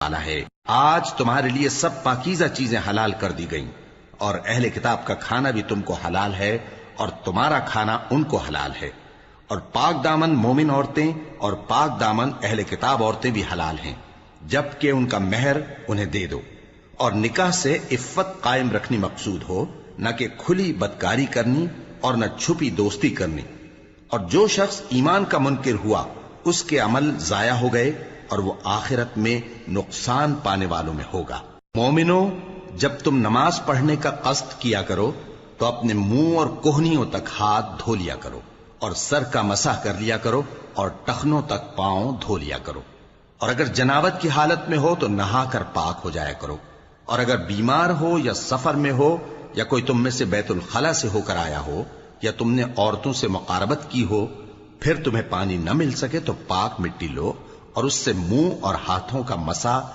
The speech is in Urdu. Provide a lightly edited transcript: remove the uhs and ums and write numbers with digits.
والا ہے۔ آج تمہارے لیے سب پاکیزہ چیزیں حلال کر دی گئیں، اور اہل کتاب کا کھانا بھی تم کو حلال ہے اور تمہارا کھانا ان کو حلال ہے، اور پاک دامن مومن عورتیں اور پاک دامن اہل کتاب عورتیں بھی حلال ہیں، جبکہ ان کا مہر انہیں دے دو، اور نکاح سے عفت قائم رکھنی مقصود ہو، نہ کہ کھلی بدکاری کرنی اور نہ چھپی دوستی کرنی۔ اور جو شخص ایمان کا منکر ہوا اس کے عمل ضائع ہو گئے اور وہ آخرت میں نقصان پانے والوں میں ہوگا۔ مومنو، جب تم نماز پڑھنے کا قصد کیا کرو تو اپنے منہ اور کوہنیوں تک ہاتھ دھو لیا کرو، اور سر کا مسح کر لیا کرو، اور ٹخنوں تک پاؤں دھو لیا کرو، اور اگر جنابت کی حالت میں ہو تو نہا کر پاک ہو جایا کرو، اور اگر بیمار ہو یا سفر میں ہو یا کوئی تم میں سے بیت الخلا سے ہو کر آیا ہو یا تم نے عورتوں سے مقاربت کی ہو، پھر تمہیں پانی نہ مل سکے تو پاک مٹی لو اور اس سے منہ اور ہاتھوں کا مسح